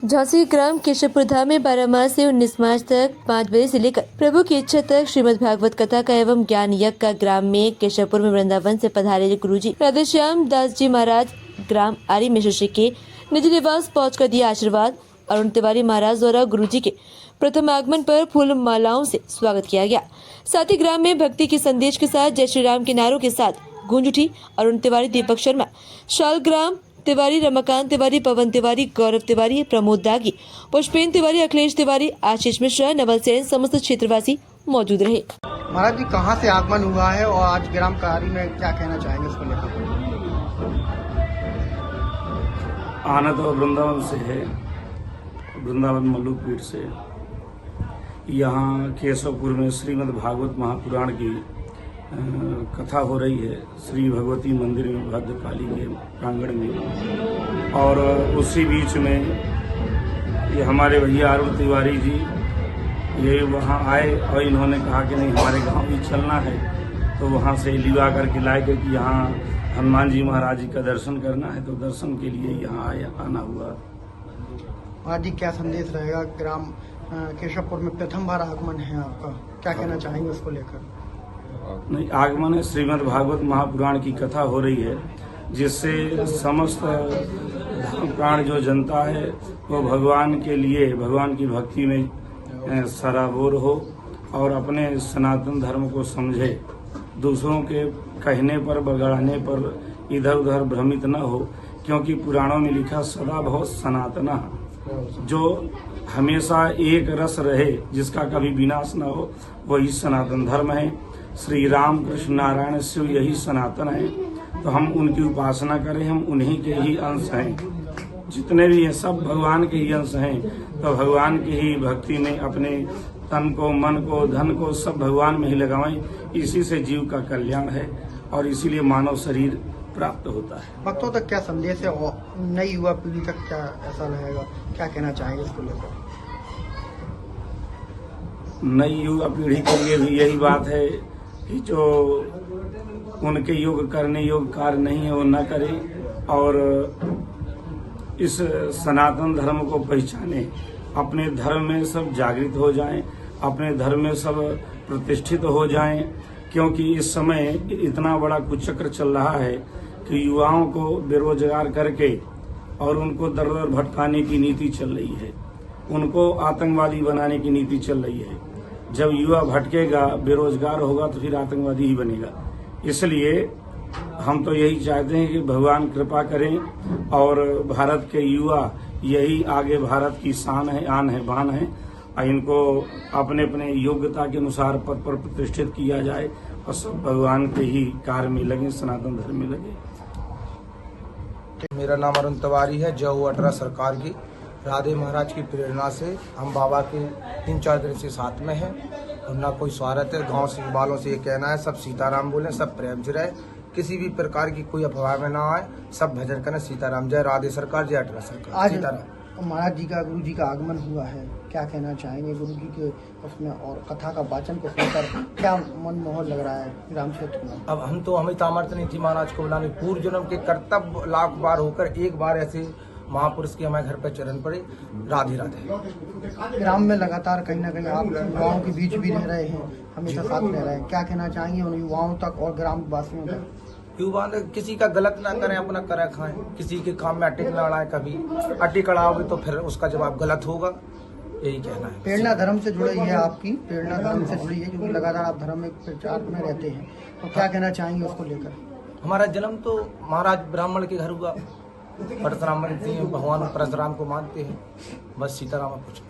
झांसी ग्राम केशवपुर धाम में 12 मार्च से 19 मार्च तक 5 बजे से लेकर प्रभु की इच्छा तक श्रीमद् भागवत कथा का एवं ज्ञान यज्ञ का ग्राम में केशवपुर में वृंदावन से पधारे गुरुजी राधेश्याम दास जी महाराज ग्राम आरी मिश्र के निज निवास पहुंचकर दिया आशीर्वाद। अरुण तिवारी महाराज द्वारा गुरुजी के प्रथम आगमन पर फूल मालाओं से स्वागत किया गया। साथ ही ग्राम में भक्ति के संदेश के साथ जय श्री राम के नारों के साथ गूंज उठी। अरुण तिवारी, दीपक शर्मा, शालग्राम तिवारी, रमाकांत तिवारी, पवन तिवारी, गौरव तिवारी, प्रमोद दागी, पुष्पेन तिवारी, अखिलेश तिवारी, आशीष मिश्रा, नवल सेन समेत क्षेत्रवासी मौजूद रहे। महाराज जी, कहाँ से आगमन हुआ है और आज ग्राम कारी में क्या कहना चाहेंगे इसको लेकर? आना तो वृंदावन से है, वृंदावन मल्लू पीठ से। यहाँ केशवपुर में श्रीमद् भागवत महापुराण की कथा हो रही है श्री भगवती मंदिर में भद्रकाली के प्रांगण में। और उसी बीच में ये हमारे भैया अरुण तिवारी जी ये वहाँ आए और इन्होंने कहा कि नहीं, हमारे गांव भी चलना है, तो वहाँ से लिवा करके लाए कि यहाँ हनुमान जी महाराज जी का दर्शन करना है, तो दर्शन के लिए यहाँ आना हुआ। महाराज जी, क्या संदेश रहेगा? ग्राम केशवपुर में प्रथम बार आगमन है आपका, क्या कहना चाहेंगे उसको लेकर? नहीं, आगमन है, श्रीमद् भागवत महापुराण की कथा हो रही है, जिससे समस्त धर्म प्राण जो जनता है वो भगवान के लिए, भगवान की भक्ति में सराबोर हो और अपने सनातन धर्म को समझे, दूसरों के कहने पर बगड़ाने पर इधर उधर भ्रमित न हो, क्योंकि पुराणों में लिखा सदा भव सनातना, जो हमेशा एक रस रहे, जिसका कभी विनाश न हो, वही सनातन धर्म है। श्री राम कृष्ण नारायण शिव यही सनातन है, तो हम उनकी उपासना करें, हम उन्हीं के ही अंश हैं। जितने भी हैं सब भगवान के ही अंश हैं, तो भगवान की ही भक्ति में अपने तन को, मन को, धन को सब भगवान में ही लगावें। इसी से जीव का कल्याण है और इसीलिए मानव शरीर प्राप्त होता है। भक्तों तक क्या संदेश है और नई युवा पीढ़ी तक क्या ऐसा रहेगा, क्या कहना चाहेंगे इसको लेकर? नई युवा पीढ़ी के लिए भी यही बात है कि जो उनके योग करने योग कार्य नहीं है वो न करें और इस सनातन धर्म को पहचाने, अपने धर्म में सब जागृत हो जाएं, अपने धर्म में सब प्रतिष्ठित हो जाएं, क्योंकि इस समय इतना बड़ा कुचक्र चल रहा है कि युवाओं को बेरोजगार करके और उनको दर दर भटकाने की नीति चल रही है, उनको आतंकवादी बनाने की नीति चल रही है। जब युवा भटकेगा, बेरोजगार होगा, तो फिर आतंकवादी ही बनेगा। इसलिए हम तो यही चाहते हैं कि भगवान कृपा करें और भारत के युवा यही आगे भारत की शान है, आन है, बान है, और इनको अपने अपने योग्यता के अनुसार पद पर प्रतिष्ठित किया जाए और सब भगवान के ही कार्य में लगे, सनातन धर्म में लगे। मेरा नाम अरुण तिवारी है। जय 18 सरकार की राधे महाराज की प्रेरणा से हम बाबा के 3-4 दिन से साथ में हैं और ना कोई स्वार्थ है। गांव से वालों से ये कहना है, सब सीताराम बोलें, सब प्रेम से रहे, किसी भी प्रकार की कोई अफवाह में ना आए, सब भजन करें। सीताराम, जय राधे सरकार, जय 18 सरकार। आज सीताराम। महाराज जी का, गुरु जी का आगमन हुआ है, क्या कहना चाहेंगे गुरु जी के उसमें और कथा का वाचन को सुनकर क्या मनमोहन लग रहा है ग्राम क्षेत्र में? अब हमें सामर्थ्य नहीं थी महाराज को बुलाने, पूर्व जन्म के कर्तव्य लाख बार होकर एक बार ऐसे महापुरुष के हमारे घर पर चरण पड़े। राधे राधे। ग्राम में लगातार कहीं ना कहीं आप युवाओं के बीच भी रह रहे हैं, हमेशा साथ रह रहे हैं, क्या कहना चाहेंगे उन युवाओं तक और ग्राम वासियों तक? युवा किसी का गलत ना करें, अपना करे खाएं, किसी के काम में अटिक ना अड़ाएं। कभी अटिक अड़ाओगे तो फिर उसका जवाब गलत होगा, यही कहना है। प्रेरणा धर्म से जुड़ी है, आपकी प्रेरणा धर्म से जुड़ी है, क्योंकि लगातार आप धर्म में प्रचार में रहते हैं, तो क्या कहना चाहेंगे उसको लेकर? हमारा जन्म तो महाराज ब्राह्मण के घर हुआ, परशुराम भगवान परशुराम को मानते हैं, बस सीताराम कुछ